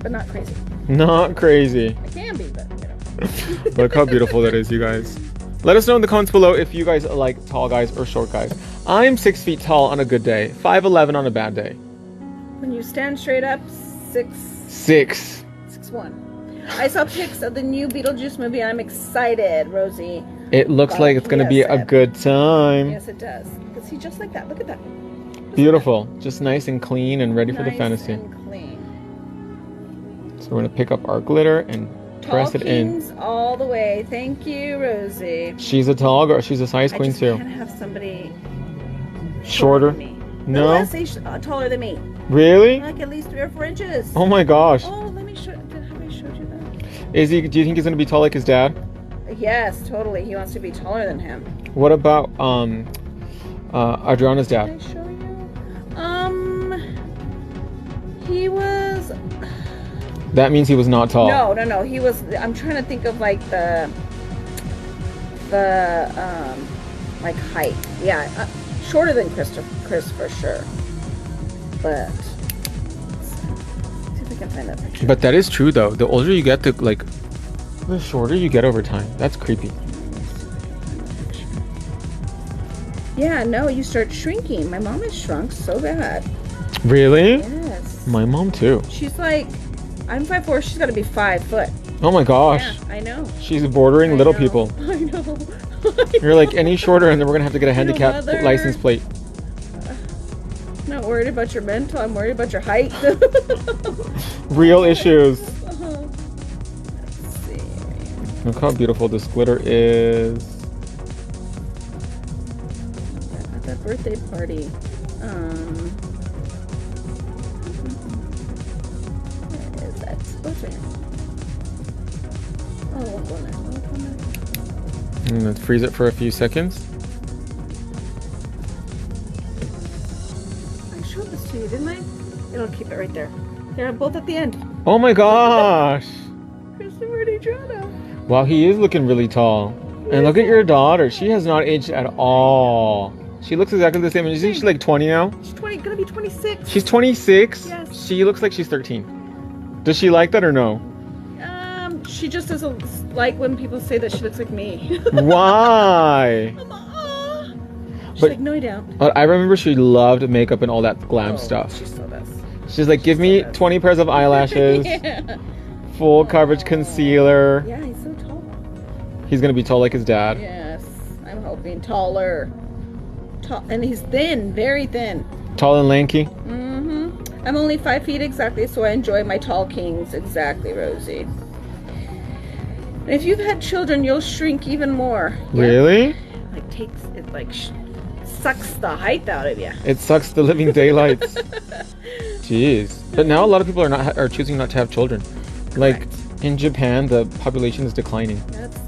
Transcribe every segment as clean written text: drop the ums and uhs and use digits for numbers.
but not crazy. Not crazy. I can be, but you know. Look how beautiful that is, you guys. Let us know in the comments below if you guys like tall guys or short guys. I'm 6 feet tall on a good day, 5'11" on a bad day. When you stand straight up, 6'1". 6'1". I saw pics of the new Beetlejuice movie. I'm excited, Rosie. It looks like it's gonna be a good time. Yes, it does. Is he just like that? Look at that. Beautiful. Just nice and clean and ready for the fantasy. And clean. So we're gonna pick up our glitter and press it in. All the way. Thank you, Rosie. She's a tall girl. She's a size queen too. I just can't have somebody shorter. Than me. No. I say taller than me. Really? Like at least 3 or 4 inches. Oh my gosh. Oh, let me show. Have I showed you that? Is he? Do you think he's gonna be tall like his dad? Yes, totally. He wants to be taller than him. What about Adriana's dad? Did I show you? He was. That means he was not tall. No. He was. I'm trying to think of like the like height. Yeah, shorter than Chris for sure. But let's see if I can find that picture. But that is true though. The older you get, the shorter you get over time. That's creepy. Yeah, no, you start shrinking. My mom has shrunk so bad. Really? Yes. My mom too. She's like, I'm 5'4", she's got to be 5 foot. Oh my gosh. Yeah, I know. She's bordering little people. I know. You're like, any shorter and then we're going to have to get a handicap license plate. I'm not worried about your mental, I'm worried about your height. Real issues. Let's see. Look how beautiful this glitter is. At that birthday party. Where is that? What's right here? Oh, it won't go in there. Won't go in there. And then freeze it for a few seconds. I showed this to you, didn't I? It'll keep it right there. They're both at the end. Oh my gosh. Christopher and Estrada. Wow, he is looking really tall. And look at your daughter. She has not aged at all. She looks exactly the same. Isn't she like 20 now? She's gonna be 26. She's 26? Yes. She looks like she's 13. Does she like that or no? She just doesn't like when people say that she looks like me. Why? She's like, no, I don't. But I remember she loved makeup and all that glam stuff. She still does. She's like, give me 20 pairs of eyelashes, Yeah. full coverage concealer. Yeah, he's so tall. He's gonna be tall like his dad. Yes, I'm hoping taller. Tall, and he's thin, very thin. Tall and lanky. Mm-hmm. I'm only 5 feet exactly, so I enjoy my tall kings. Exactly, Rosie. And if you've had children, you'll shrink even more. Really? Sucks the height out of you. It sucks the living daylights. Jeez. But now a lot of people are choosing not to have children. Like in Japan, the population is declining. That's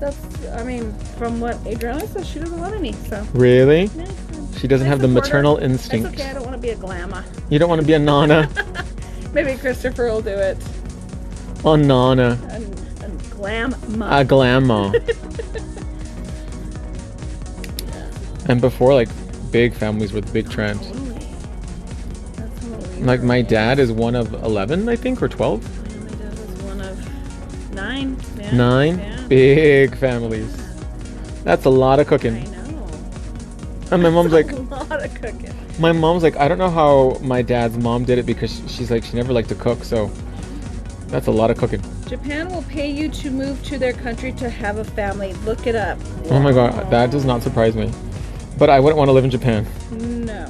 I mean, from what Adriana says, she doesn't want any. So. Really? Yeah, she doesn't have the maternal instinct. That's okay. I don't want to be a glamma. You don't want to be a nana. Maybe Christopher will do it. A nana. A glamma. A glamma. And before, like, big families were the big trend. Like, my dad is one of 11, I think, or 12. My dad was one of 9. Yeah. 9? Yeah. Big families. That's a lot of cooking. I know. And my mom's like, a lot of cooking. My mom's like, I don't know how my dad's mom did it because she's like, she never liked to cook, so that's a lot of cooking. Japan will pay you to move to their country to have a family. Look it up. Oh my god, that does not surprise me. But I wouldn't want to live in Japan. No.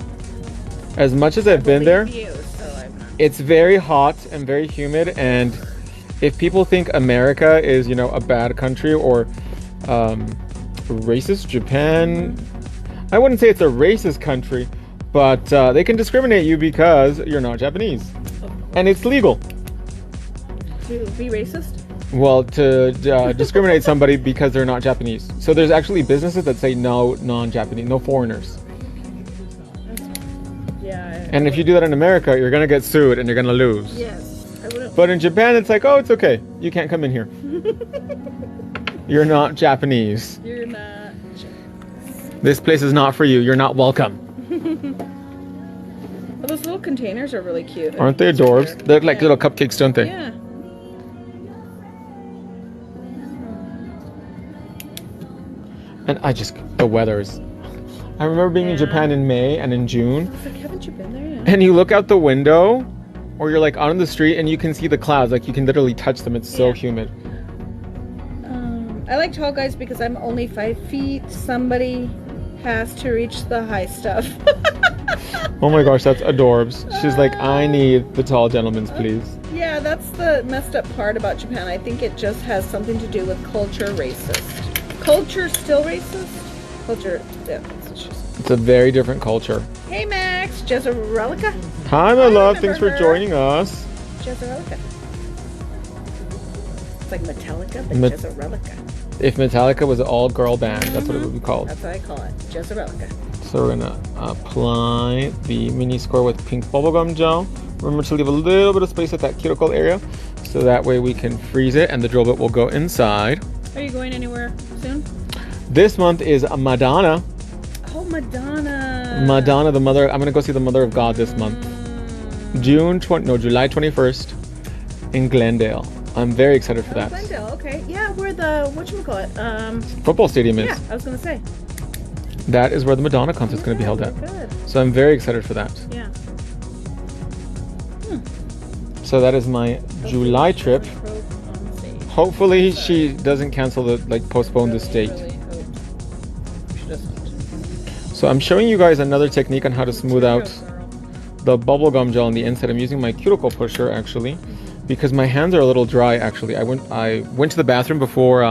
As much as I've been there, So it's very hot and very humid, and if people think America is, you know, a bad country or racist, Japan, I wouldn't say it's a racist country, but they can discriminate you because you're not Japanese. And it's legal. To be racist? Well, to discriminate somebody because they're not Japanese. So there's actually businesses that say no non-Japanese, no foreigners. Yeah. And if you do that in America, you're gonna get sued and you're gonna lose. Yes. I wouldn't. But in Japan, it's like, oh, it's okay. You can't come in here. You're not Japanese. You're not. This place is not for you. You're not welcome. Well, those little containers are really cute. Aren't they adorbs? They're like little cupcakes, don't they? Yeah. And the weather's. I remember being in Japan in May and in June. I was like, haven't you been there yet? And you look out the window, or you're like out on the street and you can see the clouds. Like you can literally touch them. It's so humid. I like tall guys because I'm only 5 feet. Somebody has to reach the high stuff. Oh my gosh, that's adorbs. She's like, I need the tall gentlemen's, please. Yeah, that's the messed up part about Japan. I think it just has something to do with culture racist. Culture still racist? Culture, yeah. It's a very different culture. Hey Max, Jezerelica. Hi, my love. Thanks for joining us. Jezerelica. It's like Metallica, but Jezerelica. If Metallica was an all-girl band, that's what it would be called. That's what I call it, Jezerelica. So we're gonna apply the mini score with pink bubblegum gel. Remember to leave a little bit of space at that cuticle area, so that way we can freeze it and the drill bit will go inside. Are you going anywhere soon? This month is Madonna. Oh, Madonna. Madonna, the mother. I'm gonna go see the Mother of God this month. July 21st in Glendale. I'm very excited for that. Glendale, okay. Yeah, where the, whatchamacallit? Football stadium is. Yeah, I was gonna say. That is where the Madonna concert is going to be held at. Good. So I'm very excited for that. Yeah. So that is my July trip. Hopefully she doesn't cancel postpone this date. She doesn't. So I'm showing you guys another technique on how to smooth out the bubblegum gel on the inside. I'm using my cuticle pusher actually, because my hands are a little dry actually. I went to the bathroom before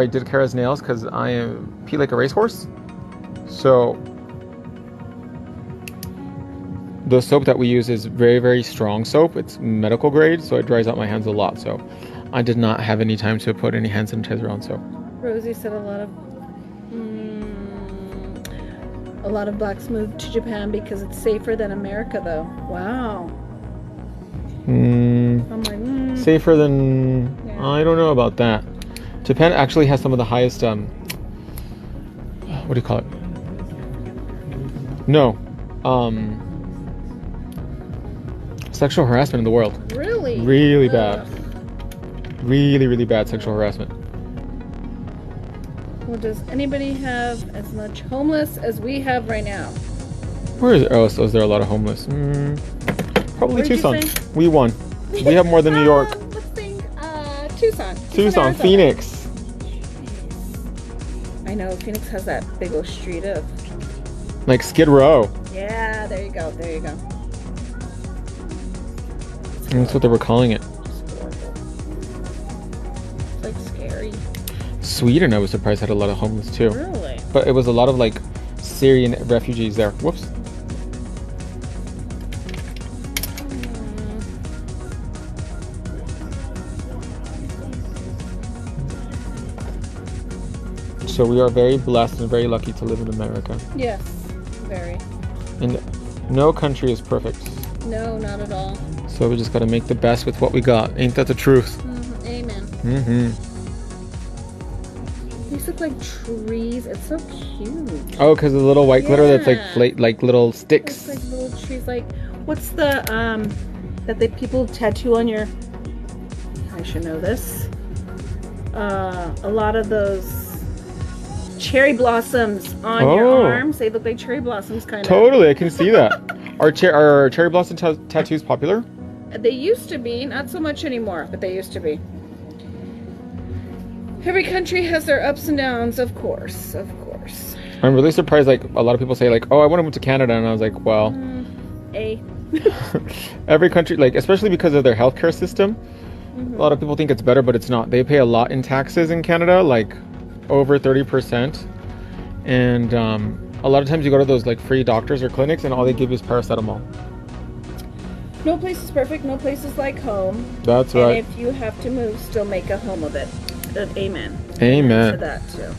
I did Kara's nails because I pee like a racehorse. So the soap that we use is very, very strong soap. It's medical grade, so it dries out my hands a lot. So I did not have any time to put any hand sanitizer on. So Rosie said a lot of blacks moved to Japan because it's safer than America, though. Wow. I'm like, safer than I don't know about that. Japan actually has some of the highest what do you call it? No. Sexual harassment in the world. Really? Really bad. Really, really bad sexual harassment. Well, does anybody have as much homeless as we have right now? Where is it? Oh, so is there a lot of homeless? Probably Where'd you Tucson. say? We won. We have more than New York. Let's think. Tucson. Tucson, Arizona. Phoenix. I know, Phoenix has that big old street of... Like Skid Row. Yeah, there you go, there you go. That's what they were calling it. It's like scary. Sweden, I was surprised, had a lot of homeless too. Really? But it was a lot of like Syrian refugees there. Whoops. So we are very blessed and very lucky to live in America. Yes, very. And no country is perfect. No, not at all. So we just got to make the best with what we got. Ain't that the truth? Amen. These look like trees. It's so cute. Oh, because the little white glitter that's like little sticks. It's like little trees. Like, what's the that people tattoo on your? I should know this. A lot of those cherry blossoms on your arms. They look like cherry blossoms, kind of. Totally, I can see that. Are cherry blossom tattoos popular? They used to be, not so much anymore, but they used to be. Every country has their ups and downs, of course, of course. I'm really surprised, like, a lot of people say, like, oh, I want to move to Canada, and I was like, well... Every country, like, especially because of their healthcare system, a lot of people think it's better, but it's not. They pay a lot in taxes in Canada, like, over 30%. And a lot of times you go to those, like, free doctors or clinics, and all they give you is paracetamol. No place is perfect, no place is like home. That's right. And if you have to move, still make a home of it. Amen. Amen. To that too.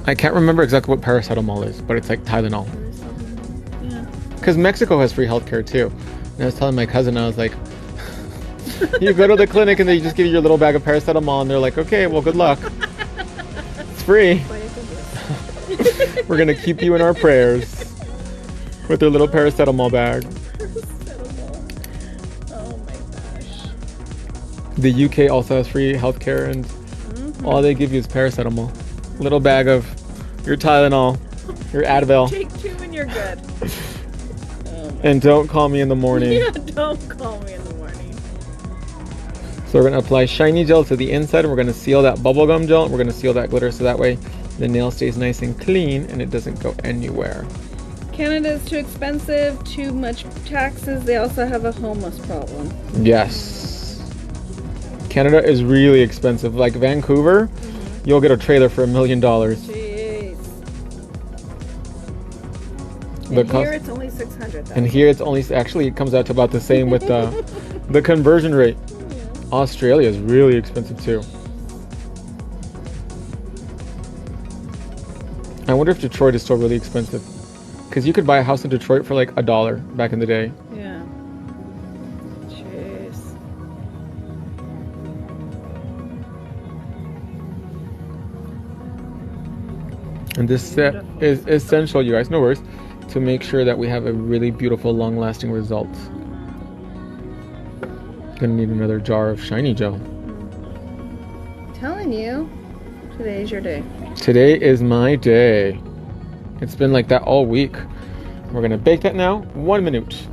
I can't remember exactly what paracetamol is, but it's like Tylenol. Yeah. Because Mexico has free healthcare too. And I was telling my cousin, I was like, you go to the clinic and they just give you your little bag of paracetamol and they're like, okay, well, good luck. It's free. We're going to keep you in our prayers with their little paracetamol bag. Oh my gosh. The UK also has free healthcare and all they give you is paracetamol. Little bag of your Tylenol, your Advil. Take 2 and you're good. And don't call me in the morning. Yeah, don't call me in the morning. So we're going to apply shiny gel to the inside, and we're going to seal that bubblegum gel, and we're going to seal that glitter so that way the nail stays nice and clean and it doesn't go anywhere. Canada is too expensive, too much taxes. They also have a homeless problem. Yes. Canada is really expensive. Like Vancouver, you'll get a trailer for $1 million. Jeez. The And here it's only 600. And here it's only, actually it comes out to about the same with the conversion rate. Yeah. Australia is really expensive too. I wonder if Detroit is still really expensive. Because you could buy a house in Detroit for like $1 back in the day. Yeah. Jeez. And this set is essential, you guys, no worries, to make sure that we have a really beautiful, long-lasting result. Gonna need another jar of shiny gel. I'm telling you, today's your day. Today is my day. It's been like that all week. We're gonna bake that now. 1 minute.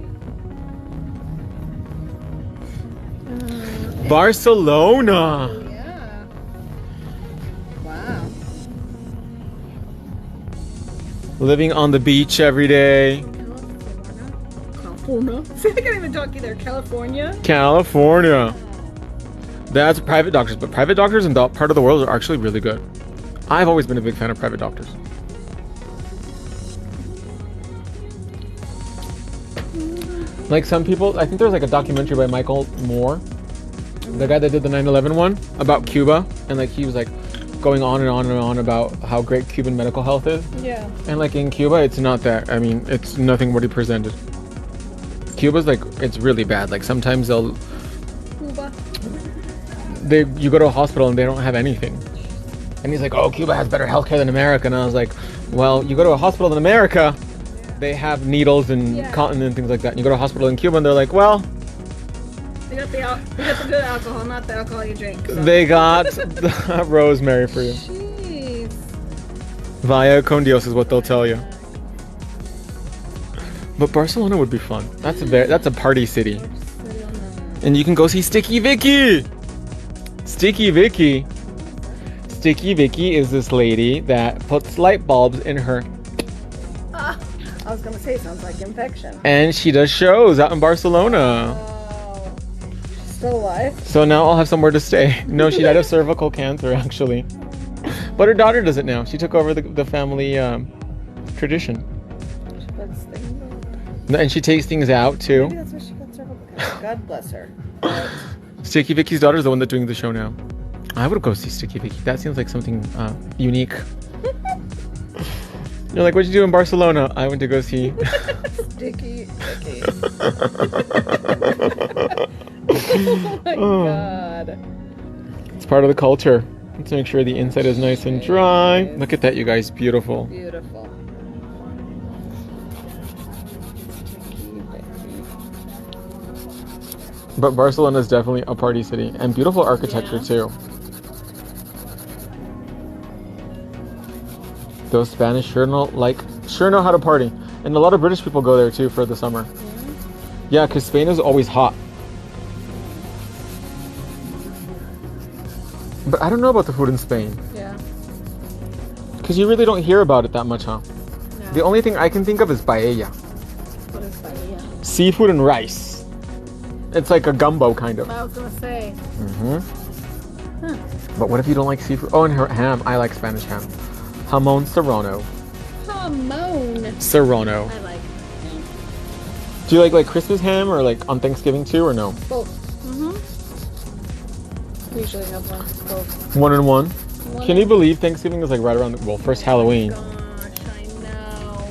Barcelona. Yeah. Wow. Living on the beach every day. California. See, I can't even talk either. California. California. That's private doctors, but private doctors in that part of the world are actually really good. I've always been a big fan of private doctors. Like some people, I think there's like a documentary by Michael Moore, the guy that did the 9/11 one, about Cuba, and like he was like going on and on and on about how great Cuban medical health is. Yeah. And like in Cuba, it's not that. I mean, it's nothing what he presented. Cuba's like, it's really bad. Like sometimes Cuba. you go to a hospital and they don't have anything. And he's like, oh, Cuba has better healthcare than America. And I was like, well, you go to a hospital in America, they have needles and cotton and things like that. And you go to a hospital in Cuba and they're like, well, They got the good alcohol, not the alcohol you drink. So. they got the rosemary for you. Jeez. Vaya con Dios is what they'll tell you. But Barcelona would be fun. That's a party city. And you can go see Sticky Vicky. Sticky Vicky. Sticky Vicky is this lady that puts light bulbs in her. I was gonna say, sounds like infection. And she does shows out in Barcelona. Oh, she's still alive? So now I'll have somewhere to stay. No, she died of cervical cancer actually. But her daughter does it now. She took over the family tradition. She puts things. And she takes things out too. Maybe that's why she got cervical cancer. God bless her. But Sticky Vicky's daughter is the one that's doing the show now. I would go see Sticky Vicky. That seems like something unique. You're like, what'd you do in Barcelona? I went to go see Sticky Vicky. Oh my God. It's part of the culture. Let's make sure the inside is nice and dry. Look at that, you guys. Beautiful. Beautiful. But Barcelona is definitely a party city. And beautiful architecture too. Those Spanish sure know how to party. And a lot of British people go there too for the summer. Yeah, because Spain is always hot. But I don't know about the food in Spain. Yeah. Because you really don't hear about it that much, huh? No. The only thing I can think of is paella. What is paella? Seafood and rice. It's like a gumbo kind of. I was gonna say. Huh. But what if you don't like seafood? Oh, and her ham. I like Spanish ham. Jamón serrano. Jamón. Serrano. I like ham. Do you like Christmas ham or like on Thanksgiving too or no? Both. We usually have one. Both. 1 and 1. Can you believe Thanksgiving is like right around first Halloween? Gosh, I know.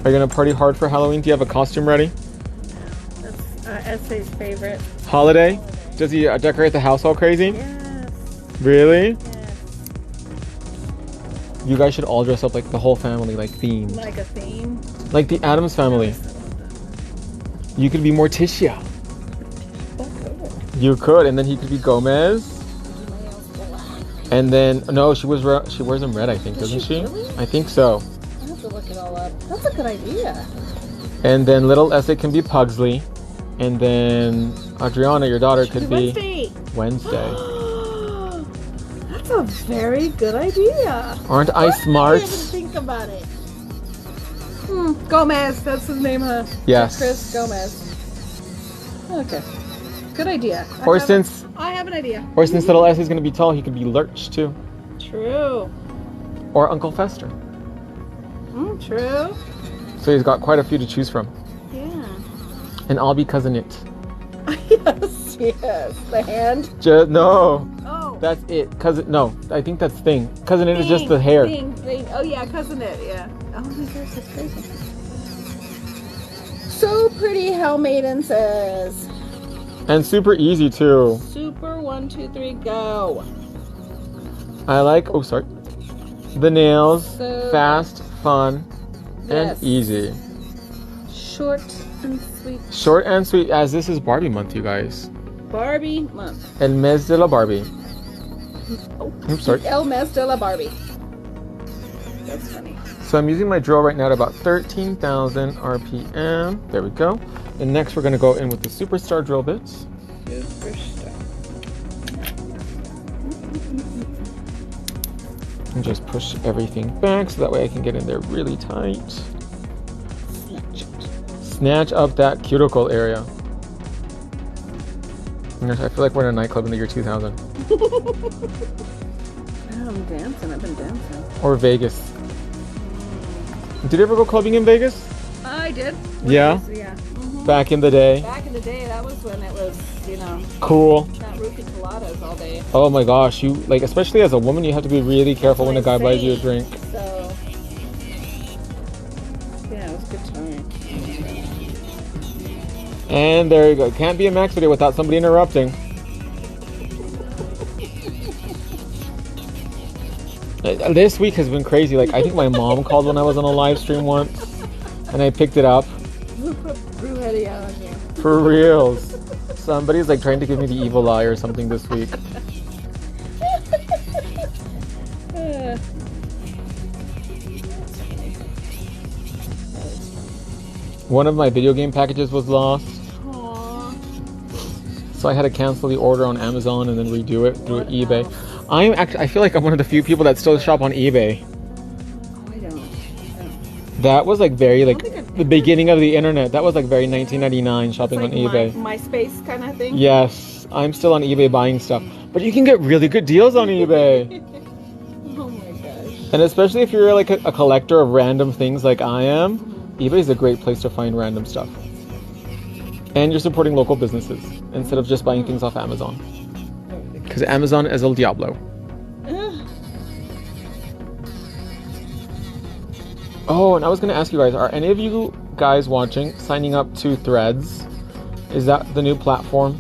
Are you gonna party hard for Halloween? Do you have a costume ready? That's Essay's favorite. Holiday? Does he decorate the house all crazy? Yes. Really? Yes. You guys should all dress up like the whole family, like themed. Like a theme. Like the Addams family. You could be Morticia. You could, and then he could be Gomez. And then no, she wears them red, I think, doesn't she? Really? I think so. I have to look it all up. That's a good idea. And then little Essie can be Pugsley, and then Adriana, your daughter, could be Wednesday. That's a very good idea. Aren't I smart? I didn't think about it. Gomez, that's his name, huh? Yes. Chris Gomez. Okay. Good idea. I have an idea. Or since little Essie's gonna be tall, he could be Lurch too. True. Or Uncle Fester. True. So he's got quite a few to choose from. Yeah. And I'll be Cousin It. Yes. The hand. No. Oh. That's it. Cousin. No, I think that's Thing. Cousin It is just the hair. Thing. Oh yeah, Cousin It. Yeah. Oh my gosh, that's crazy. So pretty, how Maiden says. And super easy too. Super 1, 2, 3, go. I like. Oh, sorry. The nails. So Fast, fun, yes. and easy. Short and sweet. Short and sweet, as this is Barbie month, you guys. Barbie month. El mes de la Barbie. Oh, Oops, sorry. El mes de la Barbie. That's funny. So I'm using my drill right now at about 13,000 RPM. There we go. And next we're going to go in with the Superstar drill bits. Superstar. And just push everything back so that way I can get in there really tight. Snatch up that cuticle area. Gosh, I feel like we're in a nightclub in the year 2000. I'm dancing. I've been dancing. Or Vegas. Did you ever go clubbing in Vegas? I did. Yeah? Yeah. Back in the day? Back in the day, that was when it was, Cool. not roofie coladas all day. Oh my gosh, you, like, especially as a woman, you have to be really careful when a guy buys you a drink. So, yeah, it was a good time. And there you go. Can't be a Max video without somebody interrupting. This week has been crazy. Like, I think my mom called when I was on a live stream once, and I picked it up. For reals. Somebody's like trying to give me the evil eye or something this week. One of my video game packages was lost. Aww. So I had to cancel the order on Amazon and then redo it through eBay. I feel like I'm one of the few people that still shop on eBay. Oh, I don't. That was like very like the beginning of the internet. That was like very 1999 shopping like on eBay. MySpace kind of thing? Yes, I'm still on eBay buying stuff. But you can get really good deals on eBay. Oh my gosh. And especially if you're like a collector of random things like I am, eBay is a great place to find random stuff. And you're supporting local businesses instead of just buying things off Amazon. Because Amazon is El Diablo. Oh, and I was going to ask you guys, are any of you guys watching signing up to Threads? Is that the new platform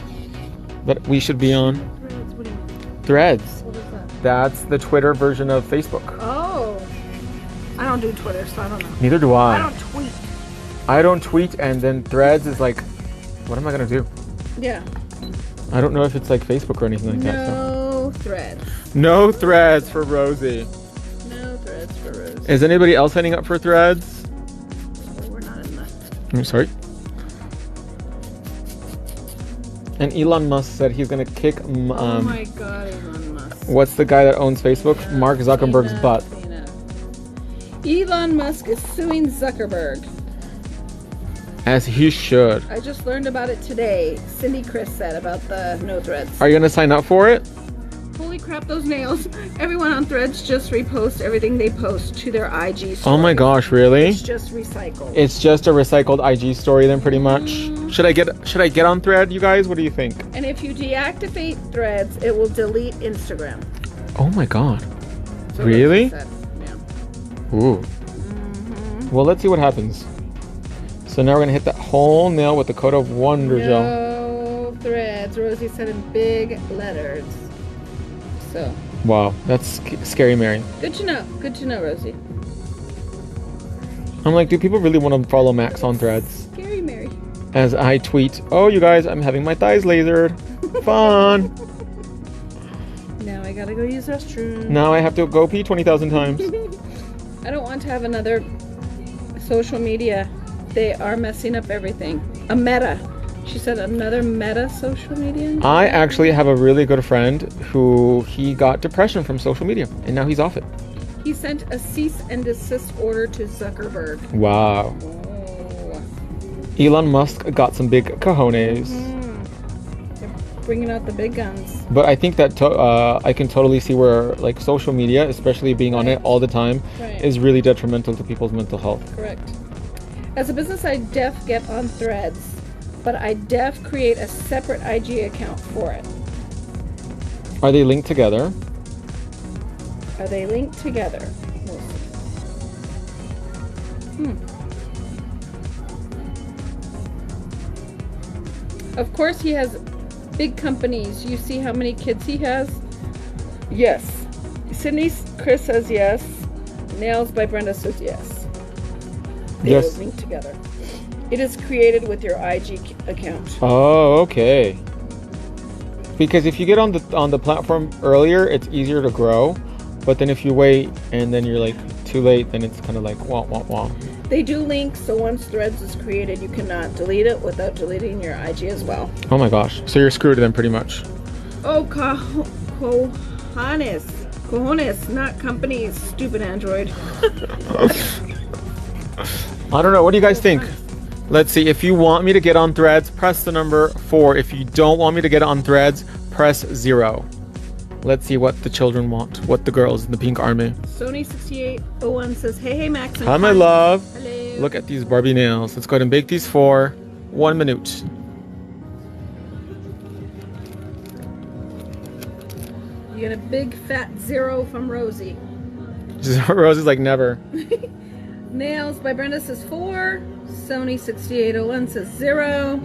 that we should be on? Threads? What do you mean? Threads. What is that? That's the Twitter version of Facebook. Oh. I don't do Twitter, so I don't know. Neither do I. I don't tweet. I don't tweet, and then Threads is like, what am I going to do? Yeah. I don't know if it's like Facebook or anything like that. No threads. No Threads for Rosie. No threads for Rosie. Is anybody else signing up for Threads? We're not in that. I'm sorry. And Elon Musk said he's gonna kick. Oh my God, Elon Musk. What's the guy that owns Facebook? Mark Zuckerberg's butt. Elon Musk is suing Zuckerberg. As he should. I just learned about it today. Cindy Chris said about the no threads. Are you gonna sign up for it? Holy crap, those nails. Everyone on Threads just repost everything they post to their IG story. Oh my gosh, really? It's just recycled. It's just a recycled IG story then pretty much. Should I get on Thread, you guys? What do you think? And if you deactivate Threads, it will delete Instagram. Oh my god. So Really? that's what it said. Yeah. Ooh. Well, let's see what happens. So now we're gonna hit that whole nail with the coat of Wonder Gel. No threads, Rosie said in big letters. So. Wow, that's scary, Mary. Good to know. Good to know, Rosie. I'm like, do people really want to follow Max on Threads? Scary Mary. As I tweet, oh, you guys, I'm having my thighs lasered. Fun. Now I gotta go use the restroom. Now I have to go pee 20,000 times. I don't want to have another social media. They are messing up everything. A meta. She said another meta social media? I actually have a really good friend who he got depression from social media, and now he's off it. He sent a cease and desist order to Zuckerberg. Wow. Oh. Elon Musk got some big cojones. They're bringing out the big guns. But I think that I can totally see where like social media, especially being on it all the time, is really detrimental to people's mental health. Correct. As a business, I def get on Threads, but I def create a separate IG account for it. Are they linked together? Are they linked together? We'll see. Of course, he has big companies. You see how many kids he has? Yes. Sydney Chris says yes. Nails by Brenda says yes. They Yes. are linked together. It is created with your IG account. Oh, okay. Because if you get on the platform earlier, it's easier to grow. But then if you wait and then you're like too late, then it's kind of like wah wah wah. They do link, so once Threads is created, you cannot delete it without deleting your IG as well. Oh my gosh. So you're screwed then pretty much. Oh, cojones, not companies, stupid Android. I don't know. What do you guys think? Let's see. If you want me to get on Threads, press the number 4. If you don't want me to get on Threads, press 0. Let's see what the children want. What the girls in the pink army. Sony6801 says, hey, Max. Hi, my love. Hello. Look at these Barbie nails. Let's go ahead and bake these for 1 minute. You get a big fat 0 from Rosie. Rose is like never. Nails by Brenda says 4. Sony6801 says 0.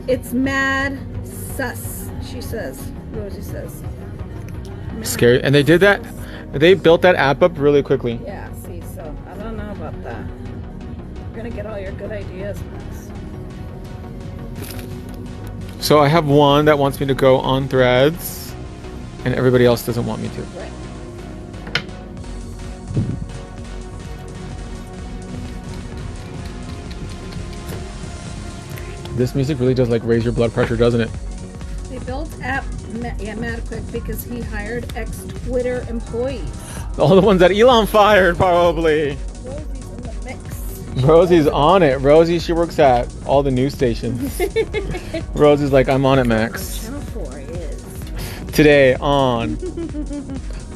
It's mad sus, she says. Rosie says. Scary. And they did that. They built that app up really quickly. Yeah, see, so I don't know about that. You're gonna get all your good ideas, Max. So I have one that wants me to go on Threads, and everybody else doesn't want me to. Right. This music really does like raise your blood pressure, doesn't it? They built app, mad quick because he hired ex-Twitter employees. All the ones that Elon fired, probably. Rosie's in the mix. Rosie's on it. Rosie, she works at all the news stations. Rosie's like, I'm on it, Max. Channel 4 is. Today on.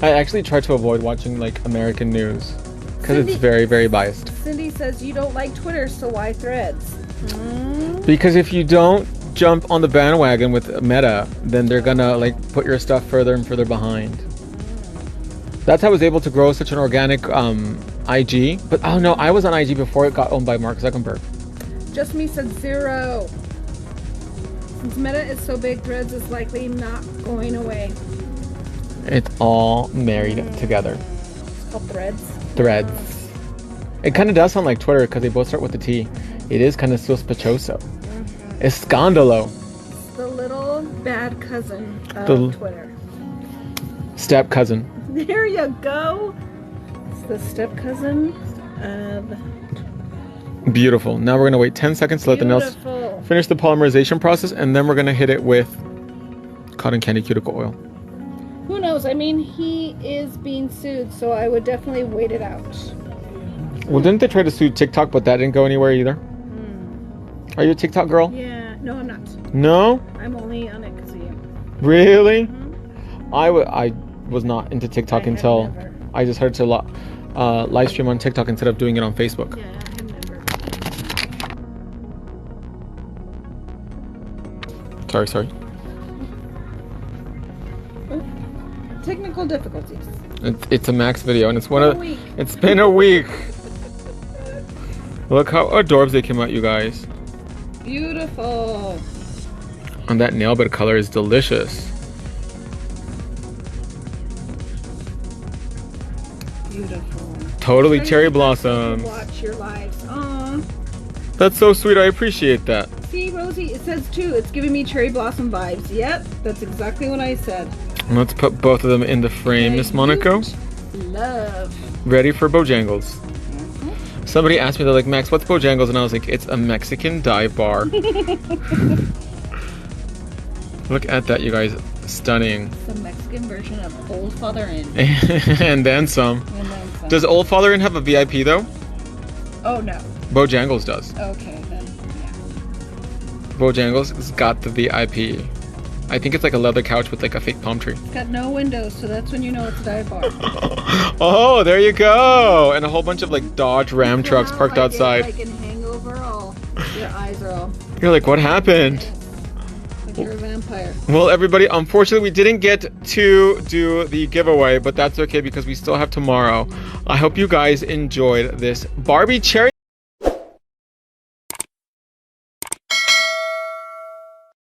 I actually try to avoid watching like American news because it's very, very biased. Cindy says you don't like Twitter, so why Threads? Because if you don't jump on the bandwagon with Meta, then they're gonna like put your stuff further and further behind. That's how I was able to grow such an organic IG. But oh no, I was on IG before it got owned by Mark Zuckerberg. Just me said 0. Since Meta is so big, Threads is likely not going away. It's all married together. It's called Threads. Threads. It kind of does sound like Twitter because they both start with the T. It is kind of sospechoso. Escándalo. It's the little bad cousin of Twitter. Step cousin. There you go. It's the step cousin of. Beautiful. Now we're gonna wait 10 seconds to let the nails finish the polymerization process, and then we're gonna hit it with cotton candy cuticle oil. Who knows? I mean, he is being sued, so I would definitely wait it out. Well, didn't they try to sue TikTok, but that didn't go anywhere either? Are you a TikTok girl? Yeah. No, I'm not. No? I'm only on it because of you. Really? I was not into TikTok until never. I just heard to live stream on TikTok instead of doing it on Facebook. Yeah, I never. Sorry. Technical difficulties. It's a Max video, and it's It's been a week. Look how adorbs they came out, you guys. Beautiful. And that nail bed color is delicious. Beautiful. Totally So cherry you guys get to blossoms. Watch your lives. Aw. That's so sweet. I appreciate that. See, Rosie, it says too, it's giving me cherry blossom vibes. Yep, that's exactly what I said. Let's put both of them in the frame, Miss Monaco. Love. Ready for Bojangles. Somebody asked me, they're like, Max, what's Bojangles? And I was like, it's a Mexican dive bar. Look at that, you guys. Stunning. It's the Mexican version of Old Father Inn. And then some. And then some. Does Old Father Inn have a VIP though? Oh, no. Bojangles does. Okay, then, yeah. Bojangles has got the VIP. I think it's like a leather couch with like a fake palm tree. It's got no windows, so that's when you know it's a dive bar. Oh, there you go. And a whole bunch of like Dodge Ram trucks parked I outside. Like in Hangover, all your eyes are all. You're like, what happened? Like you're a vampire. Well, everybody, unfortunately, we didn't get to do the giveaway, but that's okay because we still have tomorrow. I hope you guys enjoyed this Barbie cherry